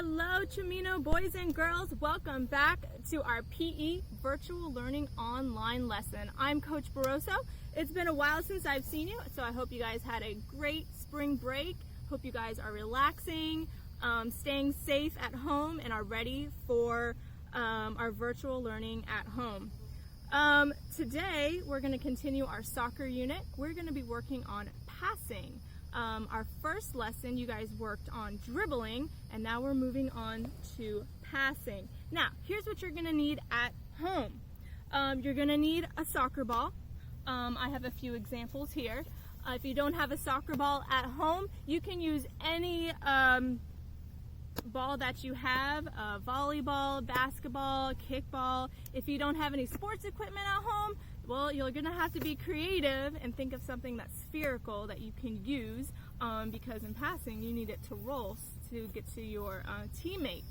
Hello Cimino boys and girls, welcome back to our PE Virtual Learning Online lesson. I'm Coach Barroso. It's been a while since I've seen you, so I hope you guys had a great spring break. Hope you guys are relaxing, staying safe at home, and are ready for our virtual learning at home. Today we're going to continue our soccer unit. We're going to be working on passing. Our first lesson you guys worked on dribbling, and now we're moving on to passing. Now here's what you're going to need at home. You're going to need a soccer ball. I have a few examples here. If you don't have a soccer ball at home, you can use any ball that you have, volleyball, basketball, kickball. If you don't have any sports equipment at home, well, you're going to have to be creative and think of something that's spherical that you can use because in passing you need it to roll to get to your teammate.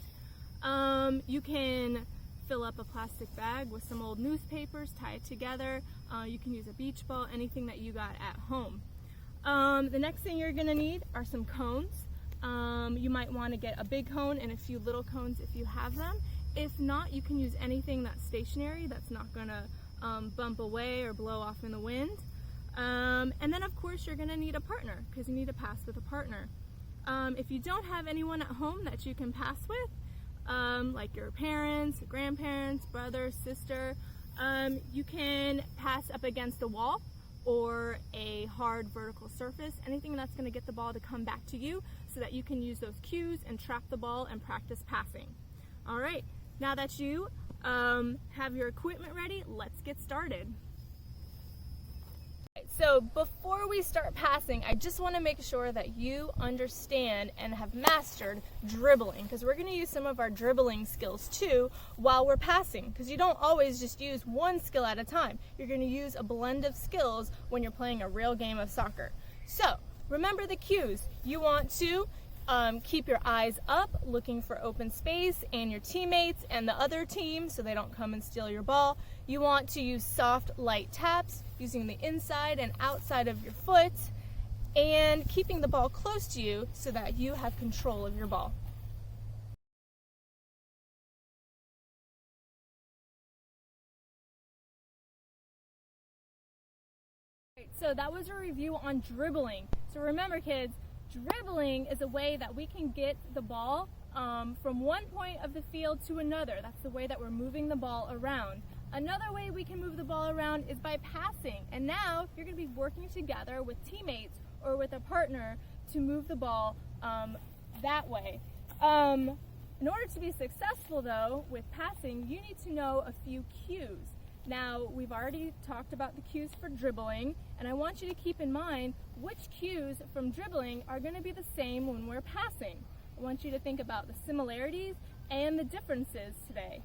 You can fill up a plastic bag with some old newspapers, tie it together. You can use a beach ball, anything that you got at home. The next thing you're going to need are some cones. You might want to get a big cone and a few little cones if you have them. If not, you can use anything that's stationary that's not going to bump away or blow off in the wind. And then of course you're going to need a partner because you need to pass with a partner. If you don't have anyone at home that you can pass with, like your parents, grandparents, brother, sister, you can pass up against a wall or a hard vertical surface, anything that's going to get the ball to come back to you so that you can use those cues and trap the ball and practice passing. All right, now that you have your equipment ready, let's get started. So before we start passing, I just want to make sure that you understand and have mastered dribbling, because we're going to use some of our dribbling skills too while we're passing, because you don't always just use one skill at a time. You're going to use a blend of skills when you're playing a real game of soccer. So remember the cues. You want to keep your eyes up, looking for open space and your teammates and the other team so they don't come and steal your ball. You want to use soft, light taps using the inside and outside of your foot and keeping the ball close to you so that you have control of your ball. So that was a review on dribbling. So remember kids, dribbling is a way that we can get the ball from one point of the field to another. That's the way that we're moving the ball around. Another way we can move the ball around is by passing. And now you're going to be working together with teammates or with a partner to move the ball that way. In order to be successful though with passing, you need to know a few cues. Now, we've already talked about the cues for dribbling, and I want you to keep in mind which cues from dribbling are going to be the same when we're passing. I want you to think about the similarities and the differences today.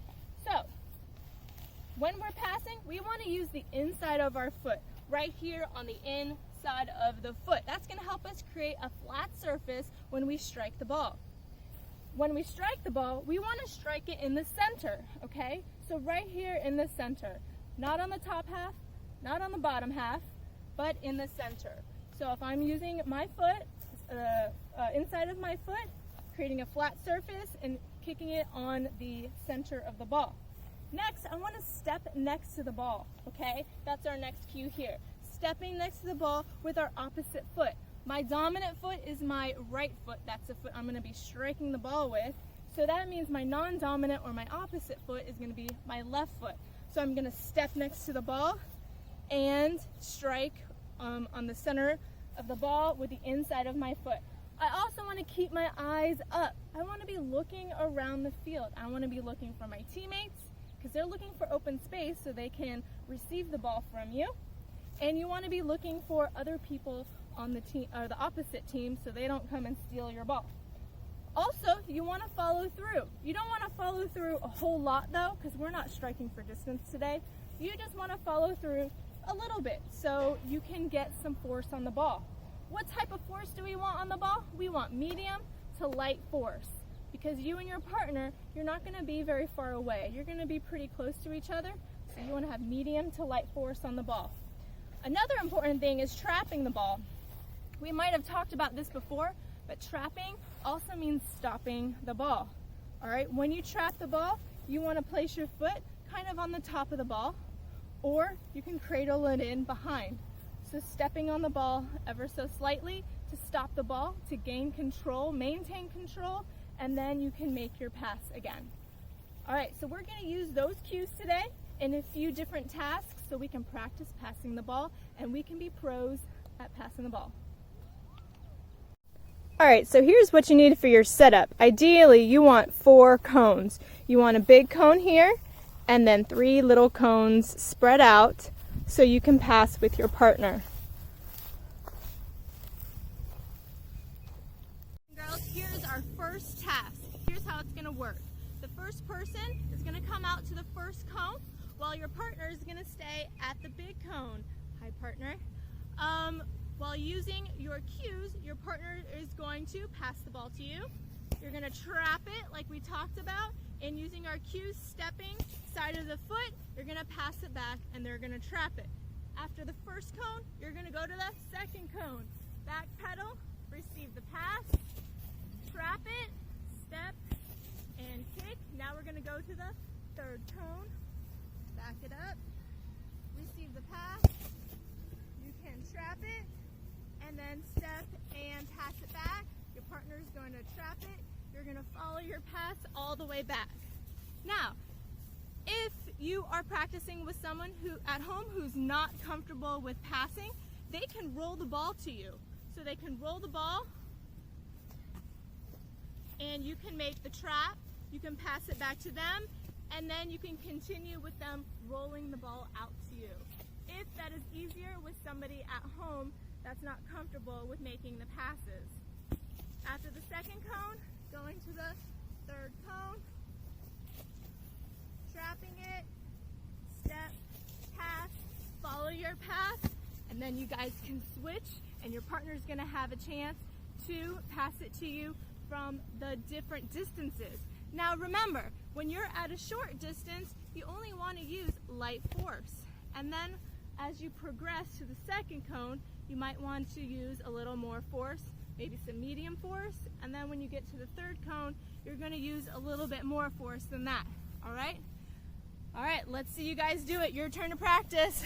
So, when we're passing, we want to use the inside of our foot, right here on the inside of the foot. That's going to help us create a flat surface when we strike the ball. When we strike the ball, we want to strike it in the center, okay? So right here in the center, not on the top half, not on the bottom half, but in the center. So if I'm using my foot, inside of my foot, creating a flat surface and kicking it on the center of the ball. Next, I want to step next to the ball, okay? That's our next cue here. Stepping next to the ball with our opposite foot. My dominant foot is my right foot. That's the foot I'm going to be striking the ball with. So that means my non-dominant or my opposite foot is going to be my left foot. So I'm going to step next to the ball and strike on the center of the ball with the inside of my foot. I also want to keep my eyes up. I want to be looking around the field. I want to be looking for my teammates because they're looking for open space so they can receive the ball from you. And you want to be looking for other people on the team or the opposite team so they don't come and steal your ball. Also, you want to follow through. You don't want to follow through a whole lot though, because we're not striking for distance today. You just want to follow through a little bit so you can get some force on the ball. What type of force do we want on the ball? We want medium to light force, because you and your partner, you're not going to be very far away. You're going to be pretty close to each other, so you want to have medium to light force on the ball. Another important thing is trapping the ball. We might have talked about this before, but trapping also means stopping the ball. All right, when you trap the ball, you want to place your foot kind of on the top of the ball, or you can cradle it in behind. So stepping on the ball ever so slightly to stop the ball, to gain control, maintain control, and then you can make your pass again. All right, so we're going to use those cues today in a few different tasks so we can practice passing the ball and we can be pros at passing the ball. All right, so here's what you need for your setup. Ideally, you want 4 cones. You want a big cone here and then 3 little cones spread out so you can pass with your partner. Girls, here's our first task. Here's how it's going to work. The first person is going to come out to the first cone while your partner is going to stay at the big cone. Hi, partner. While using your cues, your partner is going to pass the ball to you. You're going to trap it like we talked about, and using our cues, stepping, side of the foot, you're going to pass it back and they're going to trap it. After the first cone, you're going to go to the second cone. Back pedal, receive the pass, trap it, step, and kick. Now we're going to go to the third cone. Back it up, receive the pass, you can trap it, and then step and pass it back. Your partner is going to trap it. You're going to follow your pass all the way back. Now, if you are practicing with someone who at home who's not comfortable with passing, they can roll the ball to you. So they can roll the ball and you can make the trap, you can pass it back to them, and then you can continue with them rolling the ball out to you. If that is easier with somebody at home that's not comfortable with making the passes. After the second cone, going to the third cone, trapping it, step, pass, follow your pass, and then you guys can switch and your partner's going to have a chance to pass it to you from the different distances. Now remember, when you're at a short distance, you only want to use light force. And then as you progress to the second cone, you might want to use a little more force, maybe some medium force, and then when you get to the third cone, you're going to use a little bit more force than that. All right? All right, let's see you guys do it. Your turn to practice.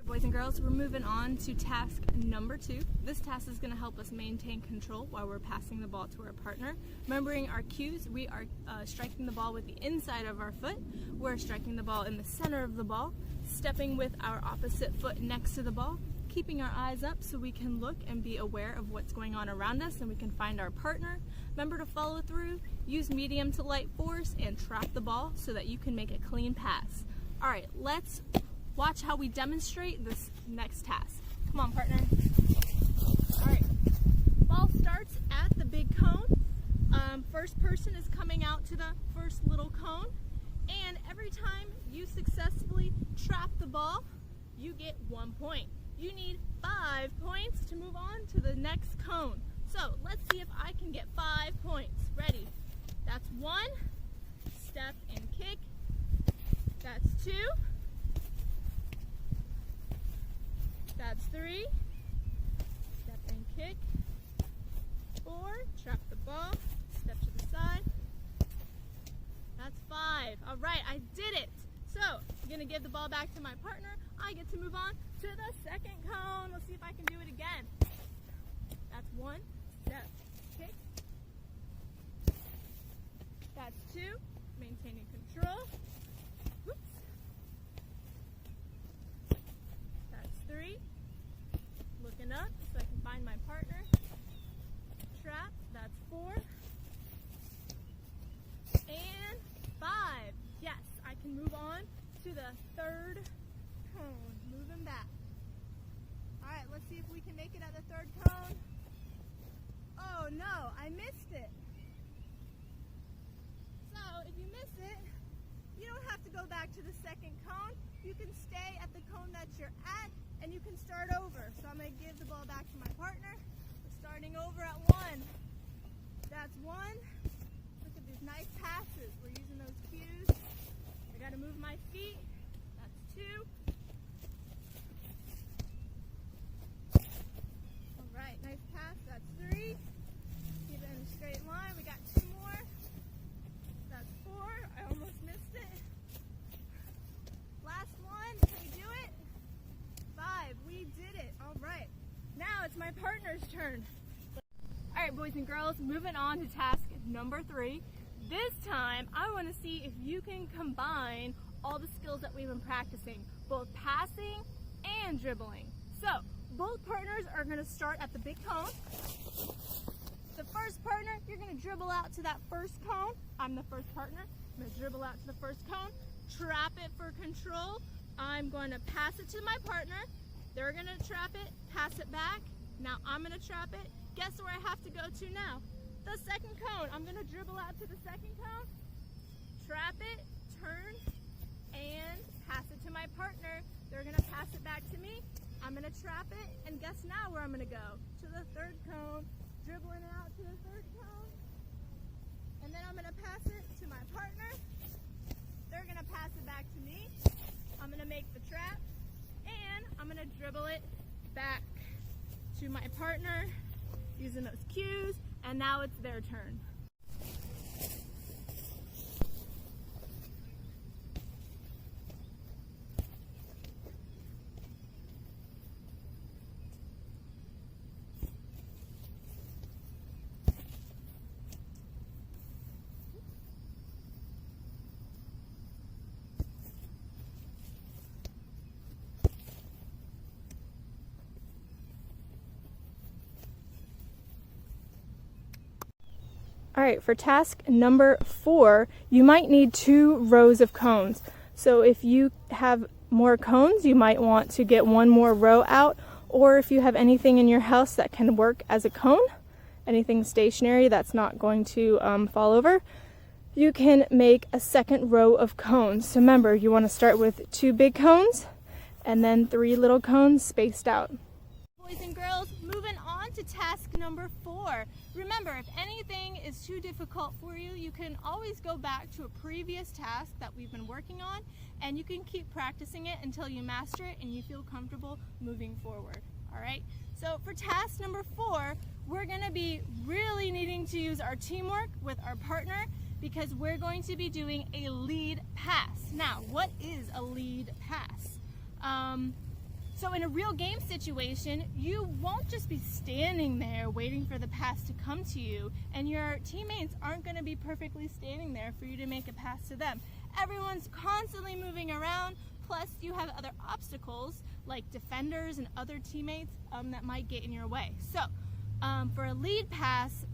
Boys and girls, we're moving on to task number 2. This task is going to help us maintain control while we're passing the ball to our partner. Remembering our cues, we are striking the ball with the inside of our foot. We're striking the ball in the center of the ball, stepping with our opposite foot next to the ball, keeping our eyes up so we can look and be aware of what's going on around us and we can find our partner. Remember to follow through, use medium to light force, and trap the ball so that you can make a clean pass. All right, let's watch how we demonstrate this next task. Come on, partner. All right, ball starts at the big cone. First person is coming out to the first little cone, and every time you successfully trap the ball, you get 1 point. You need 5 points to move on to the next cone. So let's see if I can get 5 points. Ready? That's 1, step and kick. That's 2. That's 3, step and kick. 4, trap the ball, step to the side. That's 5. All right, I did it. So I'm gonna give the ball back to my partner. I get to move on to the second cone. Let's see if I can do it again. That's 1, step, kick. That's 2, maintaining control. Whoops. That's 3. Looking up so I can find my partner. Trap, that's 4. And 5. Yes, I can move on to the third cone. Moving back. All right, let's see if we can make it at the third cone. Oh no, I missed it. So if you miss it, you don't have to go back to the second cone. You can stay at the cone that you're at and you can start over. So I'm going to give the ball back to my partner. We're starting over at 1. That's 1. Look at these nice passes. We're using those cues. I got to move my feet. That's 2. All right, nice pass. That's 3. Keep it in a straight line. We got 2 more. That's 4. I almost missed it. Last one. Can we do it? 5. We did it. All right. Now it's my partner's turn. All right, boys and girls, moving on to task number 3. This time, I want to see if you can combine all the skills that we've been practicing, both passing and dribbling. So, both partners are going to start at the big cone. The first partner, you're going to dribble out to that first cone. I'm the first partner. I'm going to dribble out to the first cone, trap it for control. I'm going to pass it to my partner. They're going to trap it, pass it back. Now I'm going to trap it. Guess where I have to go to now? The second cone. I'm going to dribble out to the second cone, trap it, turn, and pass it to my partner. They're going to pass it back to me. I'm going to trap it, and guess now where I'm going to go? To the third cone, dribbling it out to the third cone, and then I'm going to pass it to my partner. They're going to pass it back to me. I'm going to make the trap, and I'm going to dribble it back to my partner using those cues, and now it's their turn. All right, for task number 4, you might need 2 rows of cones. So if you have more cones, you might want to get 1 more row out, or if you have anything in your house that can work as a cone, anything stationary that's not going to fall over, you can make a second row of cones. So remember, you want to start with 2 big cones and then 3 little cones spaced out. Boys and girls, moving on to task number 4. Remember, if anything is too difficult for you, you can always go back to a previous task that we've been working on, and you can keep practicing it until you master it and you feel comfortable moving forward. All right? So for task number 4, we're going to be really needing to use our teamwork with our partner, because we're going to be doing a lead pass. Now, what is a lead pass? So in a real game situation, you won't just be standing there waiting for the pass to come to you, and your teammates aren't going to be perfectly standing there for you to make a pass to them. Everyone's constantly moving around, plus you have other obstacles like defenders and other teammates that might get in your way. So for a lead pass,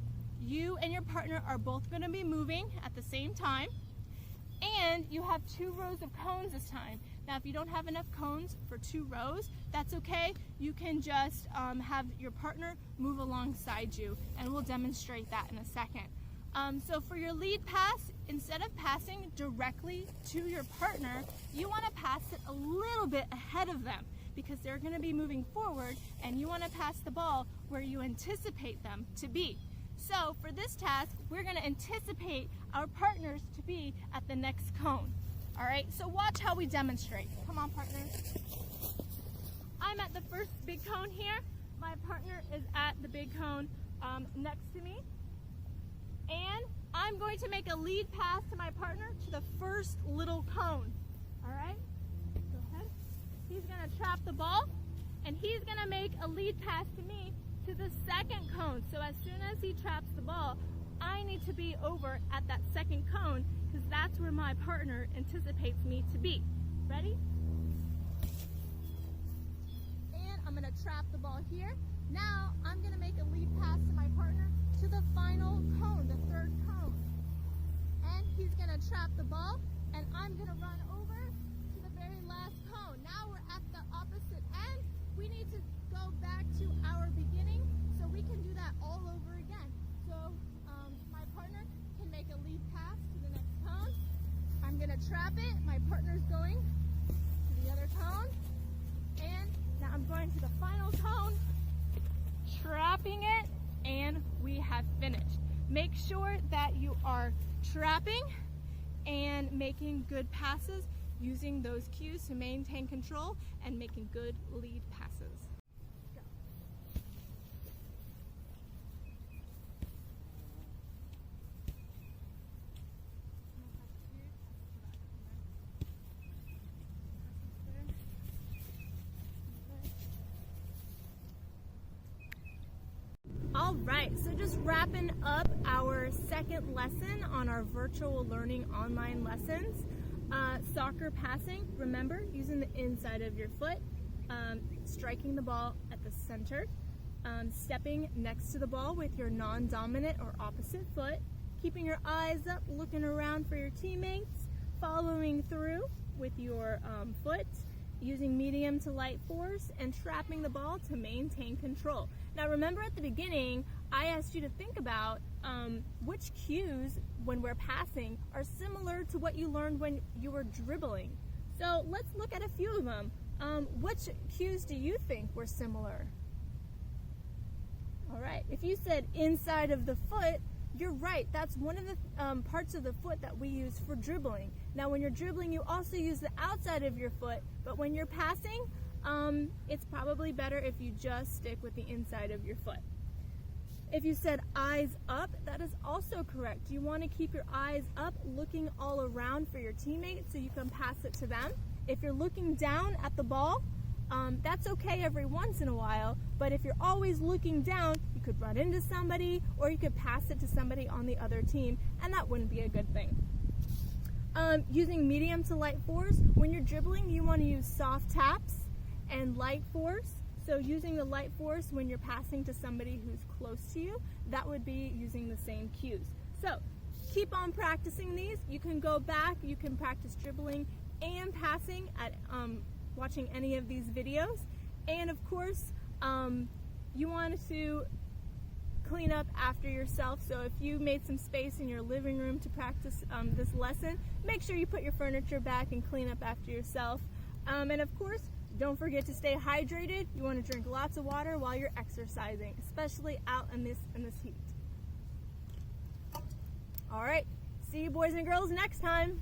you and your partner are both going to be moving at the same time, and you have 2 rows of cones this time. Now, if you don't have enough cones for 2 rows, that's okay. You can just have your partner move alongside you, and we'll demonstrate that in a second. So for your lead pass, instead of passing directly to your partner, you want to pass it a little bit ahead of them, because they're going to be moving forward, and you want to pass the ball where you anticipate them to be. So for this task, we're going to anticipate our partners to be at the next cone. All right, so watch how we demonstrate. Come on, partners. I'm at the first big cone here. My partner is at the big cone next to me. And I'm going to make a lead pass to my partner to the first little cone. All right, go ahead. He's going to trap the ball, and he's going to make a lead pass to me to the second cone. So as soon as he traps the ball, I need to be over at that second cone, because that's where my partner anticipates me to be. Ready? And I'm going to trap the ball here. Now I'm going to make a lead pass to my partner to the final cone, the third cone. And he's going to trap the ball, and I'm going to run over to the very last cone. Now we're at the opposite end. We need to go back to our beginning, so we can do that all over again. So my partner can make a lead pass to the next cone. I'm going to trap it. My partner's going to the other cone. And now I'm finished. Make sure that you are trapping and making good passes, using those cues to maintain control and making good lead passes. All right, so just wrapping up our second lesson on our virtual learning online lessons. Soccer passing, remember, using the inside of your foot, striking the ball at the center, stepping next to the ball with your non-dominant or opposite foot, keeping your eyes up, looking around for your teammates, following through with your foot, using medium to light force, and trapping the ball to maintain control. Now remember, at the beginning, I asked you to think about which cues when we're passing are similar to what you learned when you were dribbling. So let's look at a few of them. Which cues do you think were similar? All right, if you said inside of the foot, you're right. That's one of the parts of the foot that we use for dribbling. Now when you're dribbling, you also use the outside of your foot, but when you're passing, it's probably better if you just stick with the inside of your foot. If you said eyes up, that is also correct. You want to keep your eyes up, looking all around for your teammates so you can pass it to them. If you're looking down at the ball, that's okay every once in a while, but if you're always looking down, you could run into somebody or you could pass it to somebody on the other team, and that wouldn't be a good thing. Using medium to light force, when you're dribbling, you want to use soft taps and light force. So using the light force when you're passing to somebody who's close to you, that would be using the same cues. So keep on practicing these. You can go back, you can practice dribbling and passing at watching any of these videos. And of course, you want to clean up after yourself. So if you made some space in your living room to practice this lesson, make sure you put your furniture back and clean up after yourself. And of course, don't forget to stay hydrated. You want to drink lots of water while you're exercising, especially out in this heat. All right, see you boys and girls next time.